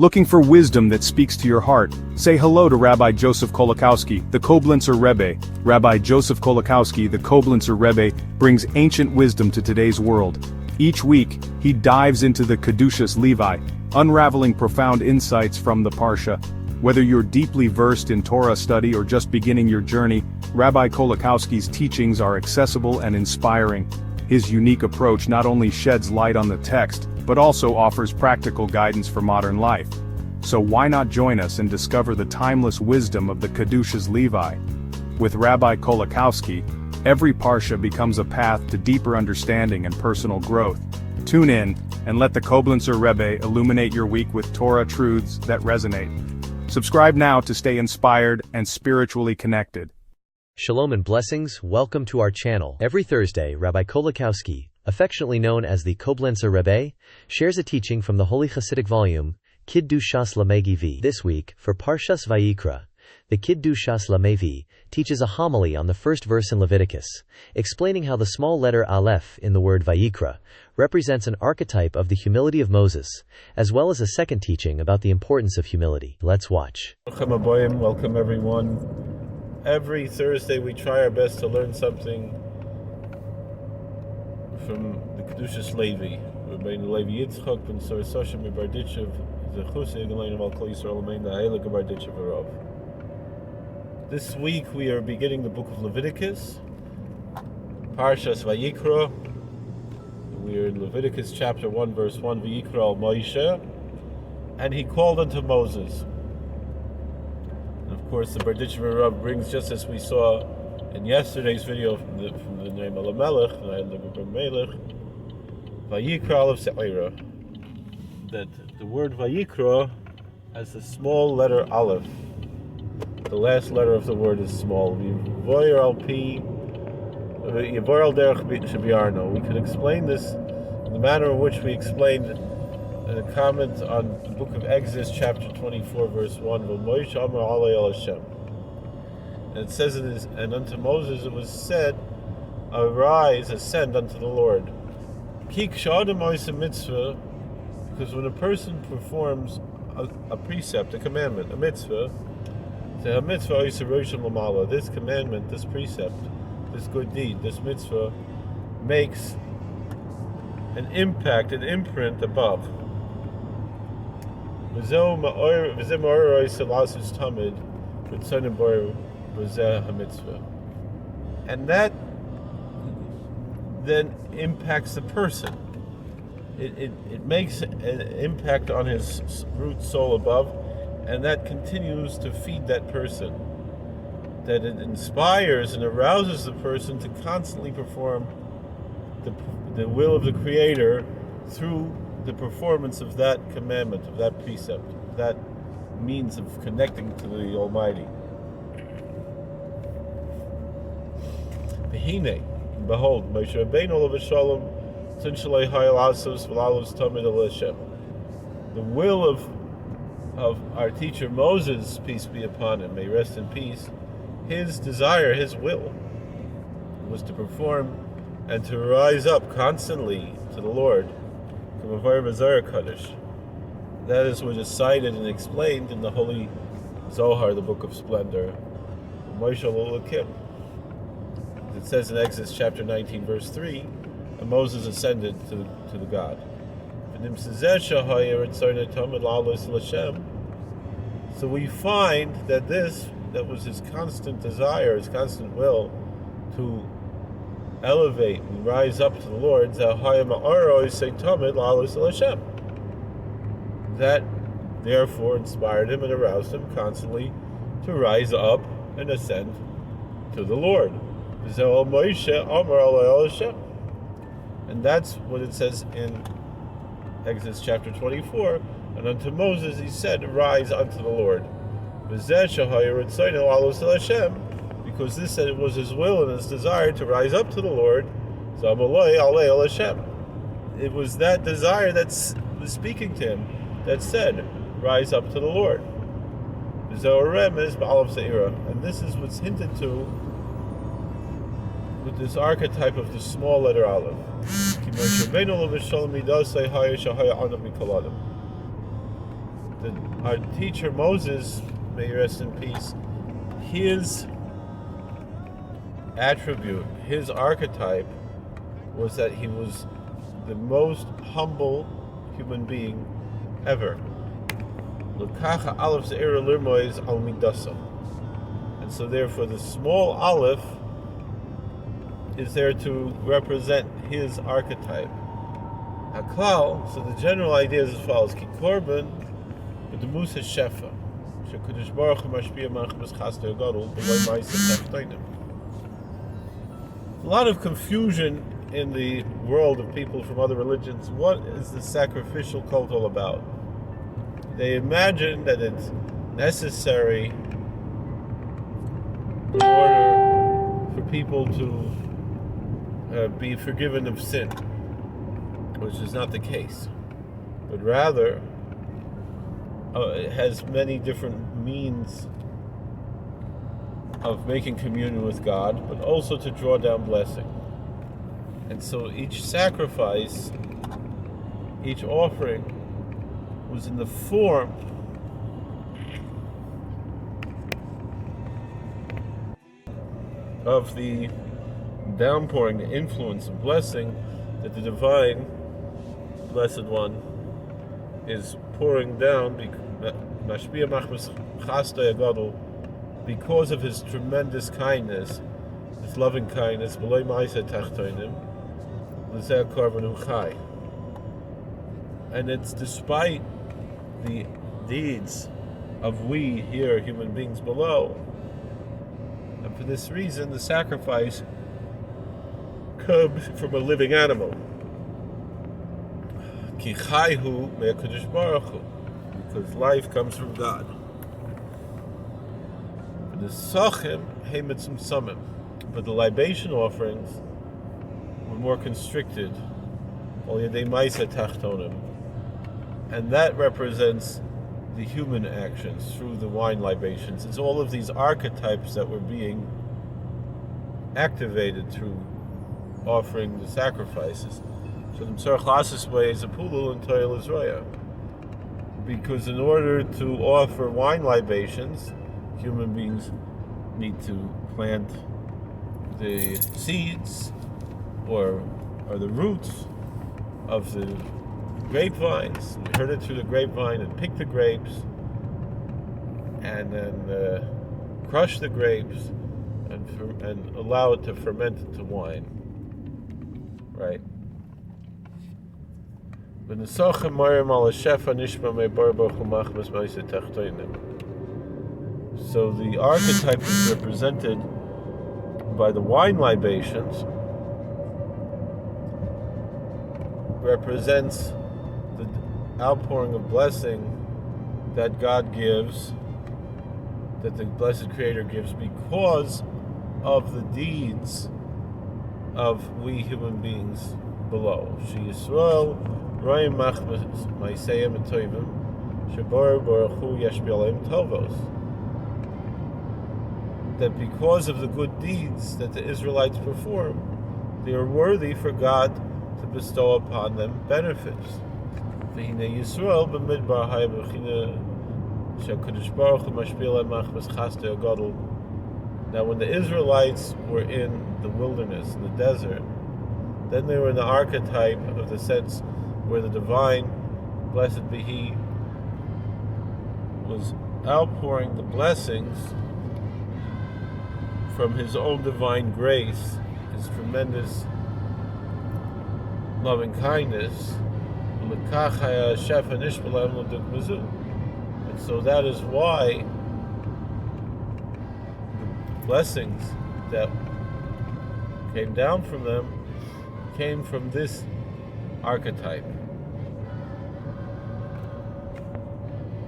Looking for wisdom that speaks to your heart? Say hello to Rabbi Joseph Kolakowski, the Koblenzer Rebbe. Rabbi Joseph Kolakowski, the Koblenzer Rebbe, brings ancient wisdom to today's world. Each week, he dives into the Kedushas Levi, unraveling profound insights from the Parsha. Whether you're deeply versed in Torah study or just beginning your journey, Rabbi Kolakowski's teachings are accessible and inspiring. His unique approach not only sheds light on the text, but also offers practical guidance for modern life. So why not join us and discover the timeless wisdom of the Kedushas Levi? With Rabbi Kolakowski, every Parsha becomes a path to deeper understanding and personal growth. Tune in, and let the Koblenzer Rebbe illuminate your week with Torah truths that resonate. Subscribe now to stay inspired and spiritually connected. Shalom and blessings, welcome to our channel. Every Thursday, Rabbi Kolakowski, affectionately known as the Koblenzer Rebbe, shares a teaching from the holy Hasidic volume, Kedushas Lamevi. This week, for Parshas Vayikra, the Kedushas Lamevi teaches a homily on the first verse in Leviticus, explaining how the small letter Aleph in the word Vayikra represents an archetype of the humility of Moses, as well as a second teaching about the importance of humility. Let's watch. Welcome everyone. Every Thursday we try our best to learn something from the Kedushas Levi. Rabbi Levi Yitzchak ben Sor Soshem Barditchev, Zechusig Elaine Val Kol Yisrael Amen Ha'elik Barditchev Arov. This week we are beginning the book of Leviticus, Parshas Vayikra. We are in Leviticus chapter 1 verse 1, Vayikra al Moshe, and he called unto Moses. And of course the Barditchev Arov brings, just as we saw in yesterday's video from the name of Lamelech, Vayikra of Se'ira, that the word Vayikra has the small letter Aleph. The last letter of the word is small. We can explain this in the manner in which we explained a comment on the book of Exodus chapter 24 verse 1. And it says and unto Moses it was said, arise, ascend unto the Lord. Because when a person performs a precept, a commandment, a mitzvah, this commandment, this precept, this good deed, this mitzvah, makes an impact, an imprint above. And that then impacts the person. It makes an impact on his root soul above, and that continues to feed that person. That it inspires and arouses the person to constantly perform the will of the Creator through the performance of that commandment, of that precept, that means of connecting to the Almighty. Behold, Moshe Rabbeinu olav shalom, the will of our teacher Moses, peace be upon him, may rest in peace, his desire, his will, was to perform and to rise up constantly to the Lord. That is what is cited and explained in the Holy Zohar, the Book of Splendor. It says in Exodus chapter 19 verse 3, and Moses ascended to the God. So we find that that was his constant desire, his constant will to elevate and rise up to the Lord. That therefore inspired him and aroused him constantly to rise up and ascend to the Lord. And that's what it says in Exodus chapter 24. And unto Moses he said, rise unto the Lord. Because this said it was his will and his desire to rise up to the Lord. It was that desire that was speaking to him, that said, rise up to the Lord. And this is what's hinted to with this archetype of the small letter Aleph. our teacher Moses, may he rest in peace, his attribute, his archetype, was that he was the most humble human being ever. And so therefore the small aleph is there to represent his archetype. Haklal, so the general idea is as follows: Ki korban b'demus hashefa, sheKadosh Baruch Hu mashpia machmas chasdei gadol b'loy ma'aseh tachtonim. A lot of confusion in the world of people from other religions. What is the sacrificial cult all about? They imagine that it's necessary in order for people to be forgiven of sin, which is not the case, but rather it has many different means of making communion with God, but also to draw down blessing. And so each sacrifice, each offering, was in the form of the downpouring, the influence of blessing that the divine Blessed One is pouring down because of his tremendous kindness, his loving kindness. And it's despite the deeds of we here, human beings, below. And for this reason, the sacrifice comes from a living animal. Ki chayhu me'akadosh baruch hu, because life comes from God. The sachim heimetzum samim, but the libation offerings were more constricted. Ol yedei ma'aseh tachtonim, and that represents the human actions through the wine libations. It's all of these archetypes that were being activated through offering the sacrifices. So the Tzarech Lasis way is a pulul and toil is roya. Because in order to offer wine libations, human beings need to plant the seeds or the roots of the grapevines, and herd it through the grapevine and pick the grapes, and then crush the grapes and allow it to ferment into wine. Right? So the archetype is represented by the wine libations, represents the outpouring of blessing that God gives, that the blessed Creator gives, because of the deeds of we human beings below. She Yisrael Roim Machmas Ma'aseyim Tovim Shabar Baruch Hu Yashbi Aleim Tovos. That because of the good deeds that the Israelites perform, they are worthy for God to bestow upon them benefits. V'hine Yisrael b'midbar hay b'china she'Kadosh Baruch Hu mashpil aleim machmas chasdei gadol. Now, when the Israelites were in the wilderness, in the desert, then they were in the archetype of the sense where the divine, blessed be He, was outpouring the blessings from His own divine grace, His tremendous loving kindness. And so that is why the blessings that came down from them came from this archetype.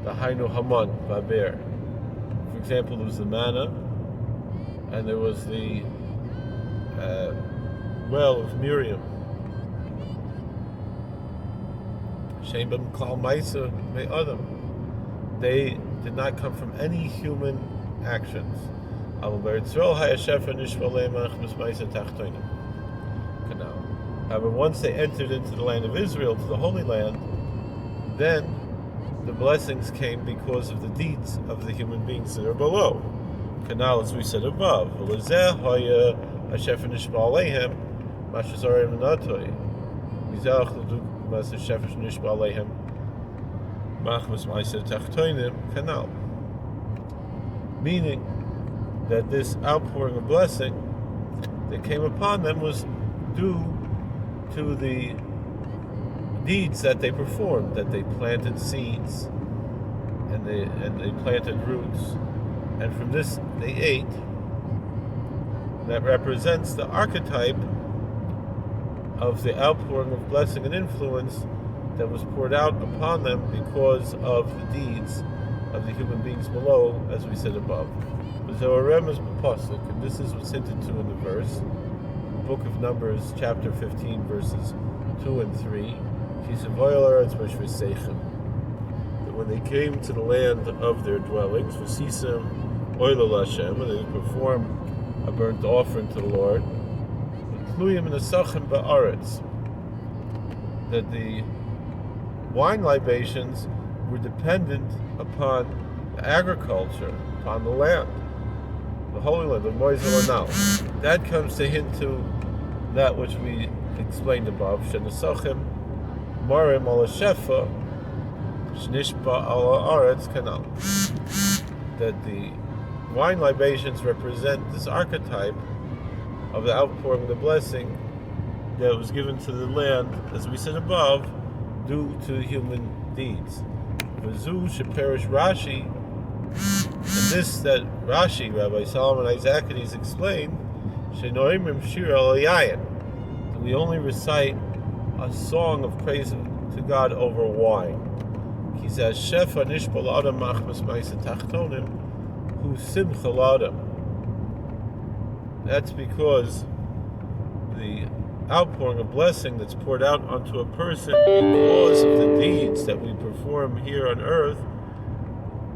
The Hainu Haman, Baber. For example, there was the manna, and there was the well of Miriam. Shembam Klal Maisa Me Adam. They did not come from any human actions. However, once they entered into the land of Israel, to the Holy Land, then the blessings came because of the deeds of the human beings that are below. Canal, as we said above. Canal. Meaning that this outpouring of blessing that came upon them was due to the deeds that they performed, that they planted seeds and they planted roots, and from this they ate. That represents the archetype of the outpouring of blessing and influence that was poured out upon them because of the deeds of the human beings below, as we said above. And this is what's hinted to in the verse, the book of Numbers, chapter 15, verses 2 and 3. That when they came to the land of their dwellings, and they performed a burnt offering to the Lord, that the wine libations were dependent upon the agriculture, upon the land, the Holy Land, the Moisel Anal. That comes to hint to that which we explained above, Shenesachim Marim al Shefa Shnishba al Aretz Canal. That the wine libations represent this archetype of the outpouring of the blessing that was given to the land, as we said above, due to human deeds. Vazu Sheperish Rashi, and this that Rashi, Rabbi Solomon Isaacides explained, Shenoimim Shir al Yayin, that we only recite a song of praise to God over wine. He says, Shefa Nishbal Adam Machmas Maisa Tachtonim, Hu Simcha Ladam. That's because the outpouring of blessing that's poured out onto a person because of the deeds that we perform here on earth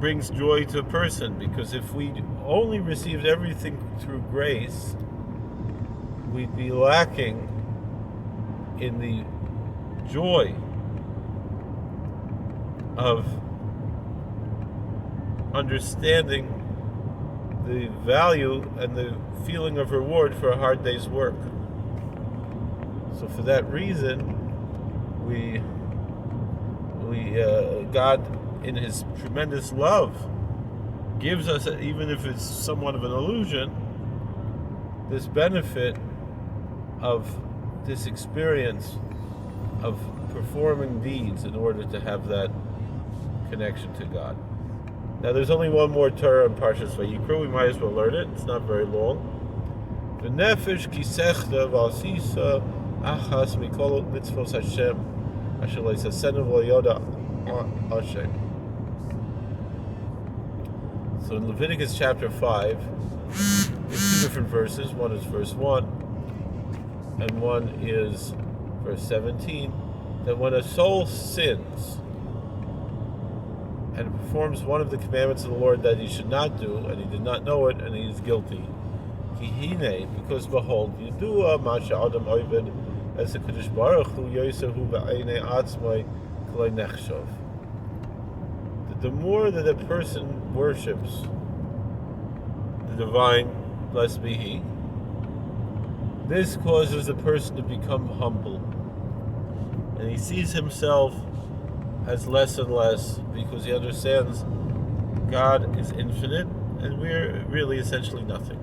brings joy to a person. Because if we only received everything through grace, we'd be lacking in the joy of understanding the value and the feeling of reward for a hard day's work. So for that reason, God, in His tremendous love, gives us, even if it's somewhat of an illusion, this benefit of this experience of performing deeds in order to have that connection to God. Now there's only one more Torah in Parshas Vayikra, we might as well learn it, it's not very long. V'nefesh kisechta v'asisa achas mikol mitzvos Hashem asher leisasenu v'yoda Hashem. So in Leviticus chapter 5, there's two different verses. One is verse 1 and one is verse 17, that when a soul sins and performs one of the commandments of the Lord that he should not do, and he did not know it, and he is guilty. Kihine, because behold, Yidua Masha Adam Oived as a Kedush Baruch Hu Yosehu Ba'ene Atzmai Klei Nechshov. That the more that a person worships the divine, blessed be He, this causes the person to become humble, and he sees himself as less and less, because he understands God is infinite and we're really essentially nothing.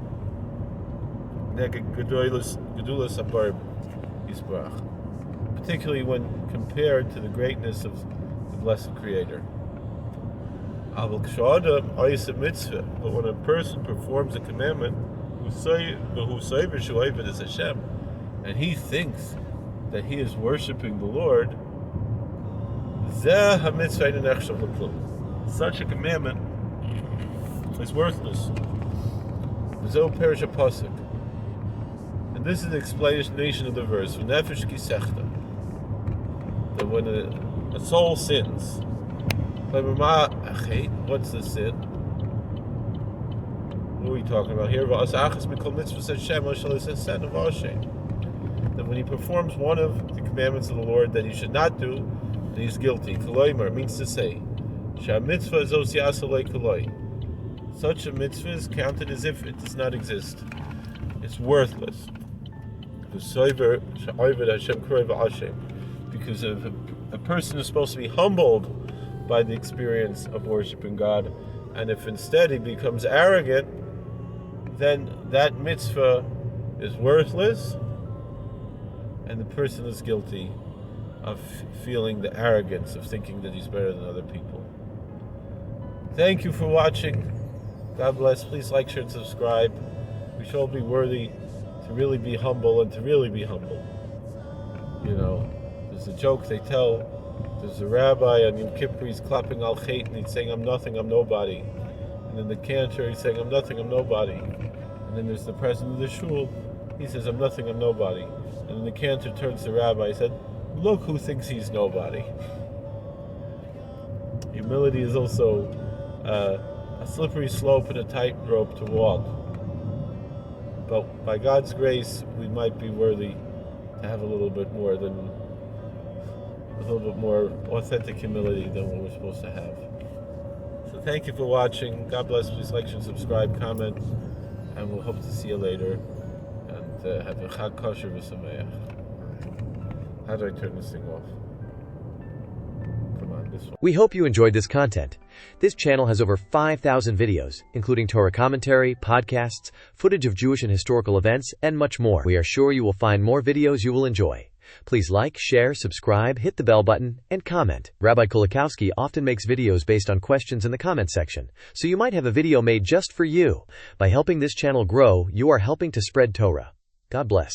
Particularly when compared to the greatness of the blessed Creator. But when a person performs a commandment, and he thinks that he is worshiping the Lord, such a commandment is worthless. And this is the explanation of the verse. That when a soul sins, what's the sin? What are we talking about here? That when he performs one of the commandments of the Lord that he should not do, then he's guilty. Koloimer means to say, Mitzvah zos yasa le'koloi. Such a mitzvah is counted as if it does not exist. It's worthless. Because if a person is supposed to be humbled by the experience of worshiping God, and if instead he becomes arrogant, then that mitzvah is worthless, and the person is guilty of feeling the arrogance of thinking that he's better than other people. Thank you for watching. God bless. Please like, share, and subscribe. We shall be worthy to really be humble and to really be humble. You know, there's a joke they tell. There's a rabbi on Yom Kippur, he's clapping al chait and he's saying, I'm nothing, I'm nobody. And then the cantor, he's saying, I'm nothing, I'm nobody. And then there's the president of the shul, he says, I'm nothing, I'm nobody. And then the cantor turns to the rabbi and said, look who thinks he's nobody. Humility is also a slippery slope and a tightrope to walk. But by God's grace, we might be worthy to have a little bit more authentic humility than what we're supposed to have. So thank you for watching. God bless. Please like, share, subscribe, comment, and we'll hope to see you later. And have a Chag Kosher v'Sameach. How do I turn this thing off? Come on, this one. We hope you enjoyed this content. This channel has over 5,000 videos, including Torah commentary, podcasts, footage of Jewish and historical events, and much more. We are sure you will find more videos you will enjoy. Please like, share, subscribe, hit the bell button, and comment. Rabbi Kolakowski often makes videos based on questions in the comment section, so you might have a video made just for you. By helping this channel grow, you are helping to spread Torah. God bless.